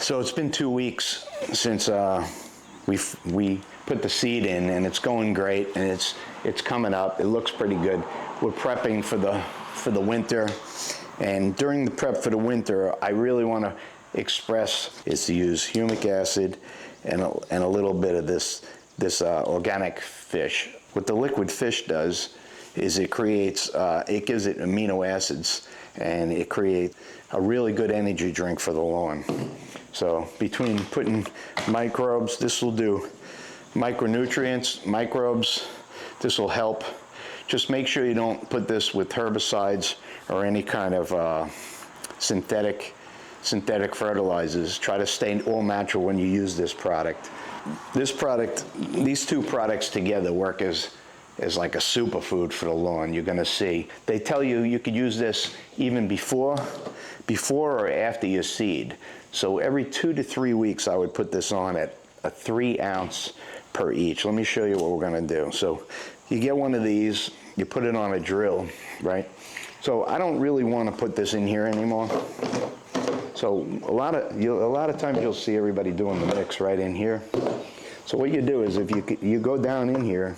So it's been 2 weeks since we put the seed in, and it's going great, and it's coming up. It looks pretty good. We're prepping for the winter, and during the prep for the winter, I really want to express is to use humic acid and a little bit of this organic fish. What the liquid fish does is it creates, it gives it amino acids, and it creates a really good energy drink for the lawn. So between putting microbes, this will do micronutrients, microbes, this will help. Just make sure you don't put this with herbicides or any kind of synthetic fertilizers. Try to stay all natural when you use this product. This product, these two products together work as like a superfood for the lawn. You're gonna see. They tell you you could use this even before or after your seed. So every 2 to 3 weeks I would put this on at a 3 ounce per each. Let me show you what we're gonna do. So you get one of these, you put it on a drill, right? So I don't really wanna put this in here anymore. So a lot of times you'll see everybody doing the mix right in here. So what you do is if you go down in here,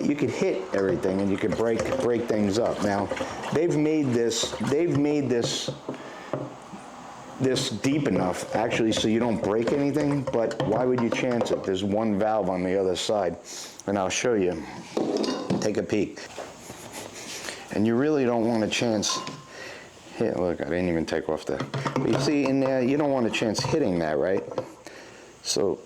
you could hit everything and you could break things up. Now they've made this deep enough actually so you don't break anything, but why would you chance it? There's one valve on the other side, and I'll show you. Take a peek. And you really don't want to chance. Here, look, I didn't even take off the. But you see in there, you don't want to chance hitting that, right? So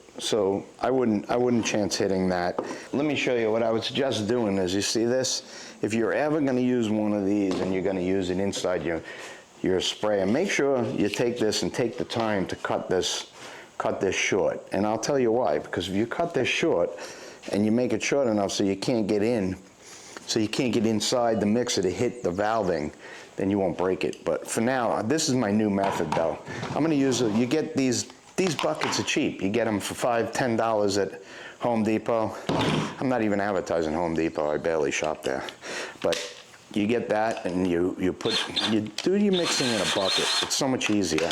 I wouldn't chance hitting that. Let me show you what I would suggest doing is, you see this? If you're ever going to use one of these and you're going to use it inside your sprayer, make sure you take this and take the time to cut this short. And I'll tell you why. Because if you cut this short and you make it short enough so you can't get in, so you can't get inside the mixer to hit the valving, then you won't break it. But for now, this is my new method though. I'm going to use you get these buckets are cheap. You get them for $5, $10 at Home Depot. I'm not even advertising Home Depot. I barely shop there. But you get that and you do your mixing in a bucket. It's so much easier.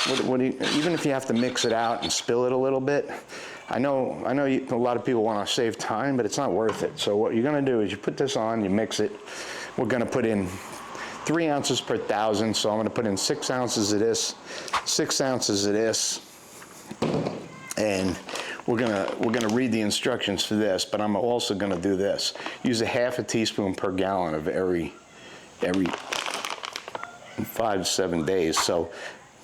Even if you have to mix it out and spill it a little bit, I know a lot of people want to save time, but it's not worth it. So what you're going to do is you put this on, you mix it. We're going to put in 3 ounces per 1,000, so I'm going to put in 6 ounces of this, 6 ounces of this, and we're gonna read the instructions for this, but I'm also gonna do this. Use a half a teaspoon per gallon of every 5 to 7 days. So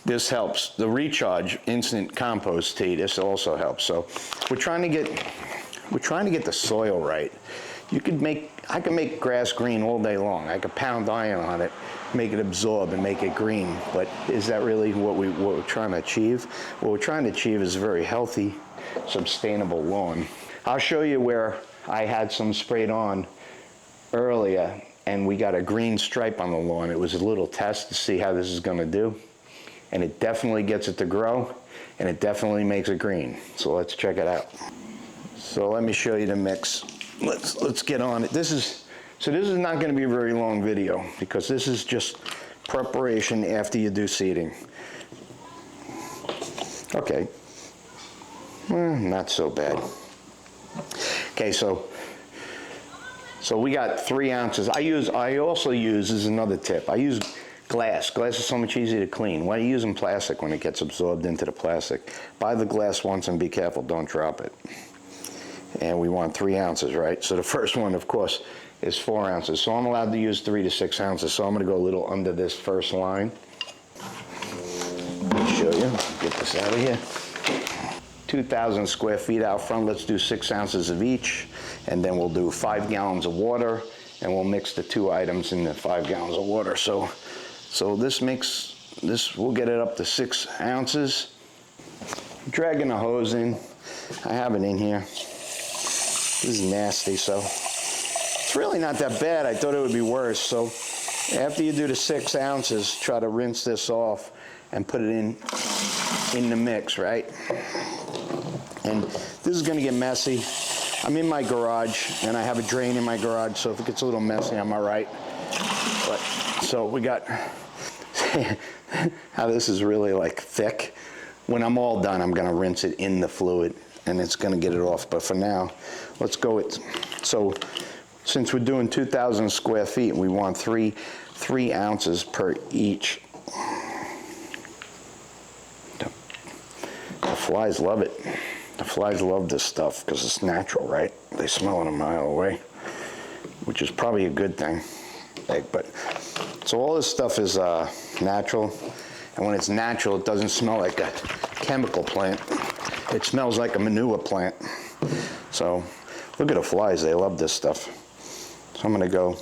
this helps. The recharge instant compost tea, this also helps. So we're trying to get the soil right. I can make grass green all day long. I could pound iron on it, make it absorb and make it green. But is that really what we're trying to achieve? What we're trying to achieve is a very healthy, sustainable lawn. I'll show you where I had some sprayed on earlier and we got a green stripe on the lawn. It was a little test to see how this is gonna do. And it definitely gets it to grow and it definitely makes it green. So let's check it out. So let me show you the mix. Let's get on it. This is not going to be a very long video because this is just preparation after you do seeding. Okay, not so bad. Okay, so we got 3 ounces. I also use, this is another tip, I use glass. Glass is so much easier to clean. Why are you using plastic when it gets absorbed into the plastic? Buy the glass once and be careful, don't drop it. And we want 3 ounces, right? So the first one, of course, is 4 ounces. So I'm allowed to use 3 to 6 ounces. So I'm gonna go a little under this first line. Let me show you, get this out of here. 2,000 square feet out front, let's do 6 ounces of each. And then we'll do 5 gallons of water and we'll mix the 2 items in the 5 gallons of water. So this we'll get it up to 6 ounces. Dragging a hose in, I have it in here. This is nasty, so it's really not that bad. I thought it would be worse. So after you do the 6 ounces, try to rinse this off and put it in the mix, right? And this is gonna get messy. I'm in my garage and I have a drain in my garage, so if it gets a little messy, I'm all right. But so we got how this is really like thick. when I'm all done, I'm gonna rinse it in the fluid and it's gonna get it off. But for now, let's go with, so since we're doing 2,000 square feet, we want three ounces per each. The flies love it. The flies love this stuff because it's natural, right? They smell it a mile away, which is probably a good thing. But so all this stuff is natural, and when it's natural, it doesn't smell like a chemical plant. It smells like a manure plant. So look at the flies, they love this stuff. So I'm gonna go.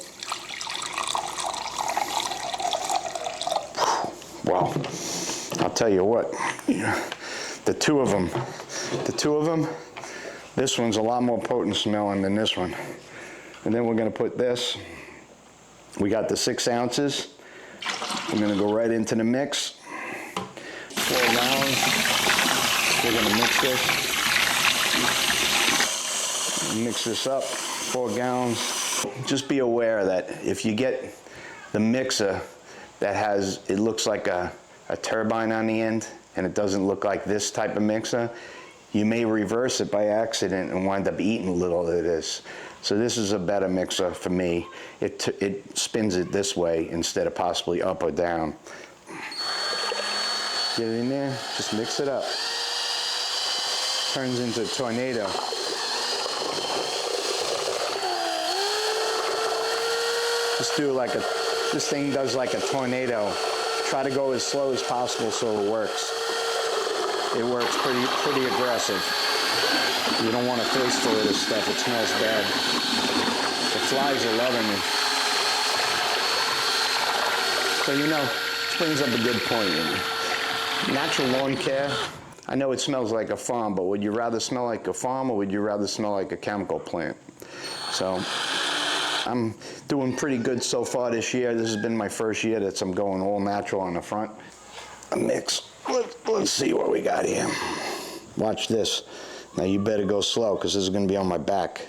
Wow, I'll tell you what, the two of them, this one's a lot more potent smelling than this one. And then we're gonna put this, we got the 6 ounces. I'm gonna go right into the mix. 4 gallons. We're gonna mix this up, 4 gallons. Just be aware that if you get the mixer that has, it looks like a turbine on the end, and it doesn't look like this type of mixer, you may reverse it by accident and wind up eating a little of this. So this is a better mixer for me. It spins it this way instead of possibly up or down. Get it in there, just mix it up. Turns into a tornado. Just do like a, this thing does like a tornado. Try to go as slow as possible so it works. It works pretty aggressive. You don't want a face full of this stuff, it smells bad. The flies are loving it. So you know, this brings up a good point. Natural lawn care, I know it smells like a farm, but would you rather smell like a farm or would you rather smell like a chemical plant? So I'm doing pretty good so far this year. This has been my first year that I'm going all natural on the front. A mix. Let's see what we got here. Watch this. Now you better go slow because this is going to be on my back.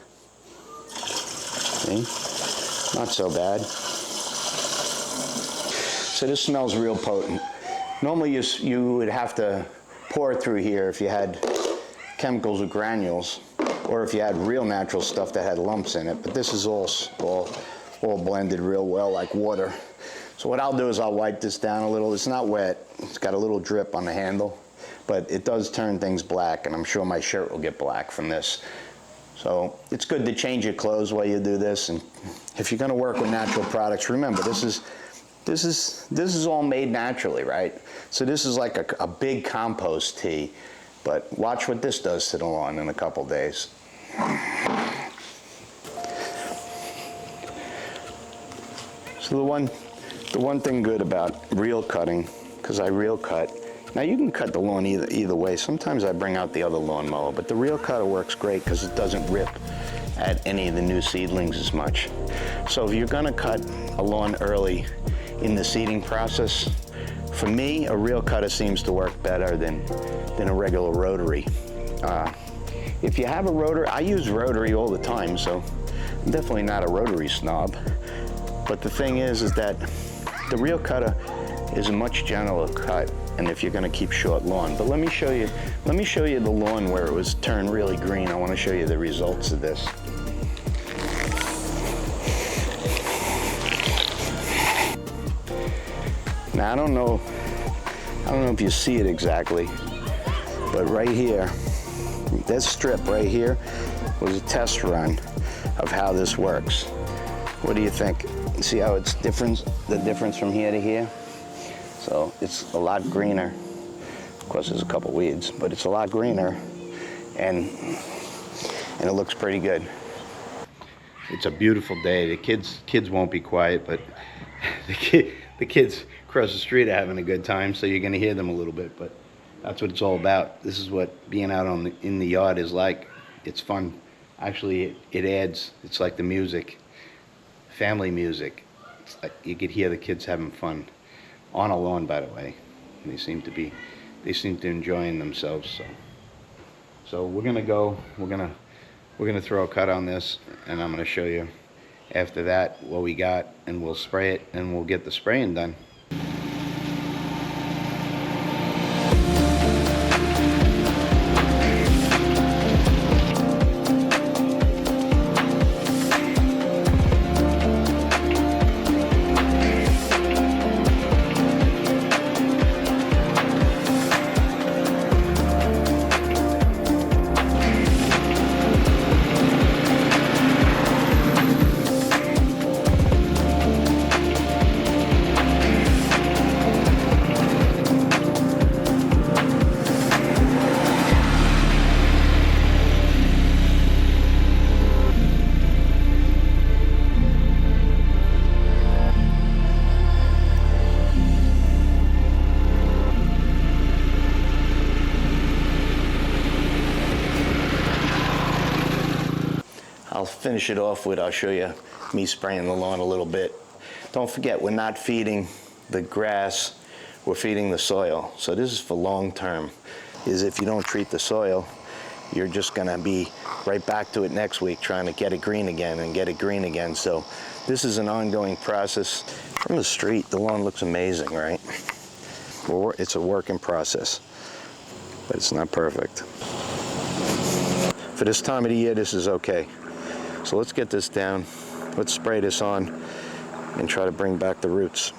See? Not so bad. So this smells real potent. Normally you would have to pour it through here if you had chemicals with granules, or if you had real natural stuff that had lumps in it. But this is all blended real well like water. So what I'll do is I'll wipe this down a little. It's not wet. It's got a little drip on the handle, but it does turn things black, and I'm sure my shirt will get black from this. So it's good to change your clothes while you do this. And if you're going to work with natural products, remember this is all made naturally, right? So this is like a big compost tea, but watch what this does to the lawn in a couple days. So the one thing good about reel cutting, because I reel cut, now you can cut the lawn either way. Sometimes I bring out the other lawnmower, but the reel cutter works great because it doesn't rip at any of the new seedlings as much. So if you're gonna cut a lawn early in the seeding process, for me, a reel cutter seems to work better than a regular rotary. If you have a rotary, I use rotary all the time, so I'm definitely not a rotary snob. But the thing is that the reel cutter is a much gentler cut, and if you're going to keep short lawn. But let me show you the lawn where it was turned really green. I want to show you the results of this. Now I don't know if you see it exactly, but right here, this strip right here was a test run of how this works. What do you think? See how it's different, the difference from here to here? So it's a lot greener. Of course, there's a couple weeds, but it's a lot greener, and it looks pretty good. It's a beautiful day. The kids won't be quiet, but the kids across the street are having a good time, so you're going to hear them a little bit, but that's what it's all about. This is what being out in the yard is like. It's fun. Actually, it adds, it's like the music, family music. It's like you could hear the kids having fun on a lawn, by the way. They seem to enjoying themselves. So we're gonna throw a cut on this, and I'm gonna show you after that what we got, and we'll spray it, and we'll get the spraying done. finish it off with, I'll show you me spraying the lawn a little bit. Don't forget, we're not feeding the grass, we're feeding the soil. So this is for long term, is if you don't treat the soil, you're just gonna be right back to it next week trying to get it green again and get it green again. So this is an ongoing process. From the street, the lawn looks amazing, right? It's a work in process, but it's not perfect. For this time of the year, this is okay. So let's get this down. Let's spray this on and try to bring back the roots.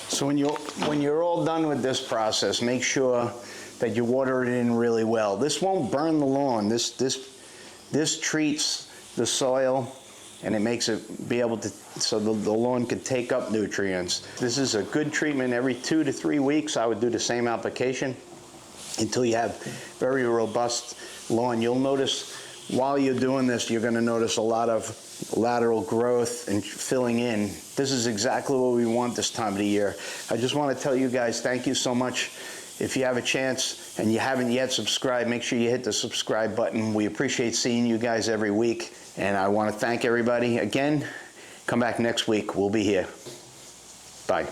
So when you're all done with this process, make sure that you water it in really well. This won't burn the lawn. This treats the soil and it makes it be able to, so the lawn could take up nutrients. This is a good treatment. Every 2 to 3 weeks, I would do the same application until you have very robust lawn. You'll notice while you're doing this, you're gonna notice a lot of lateral growth and filling in. This is exactly what we want this time of the year. I just want to tell you guys, thank you so much. If you have a chance and you haven't yet subscribed, make sure you hit the subscribe button. We appreciate seeing you guys every week. And I want to thank everybody again. Come back next week. We'll be here. Bye.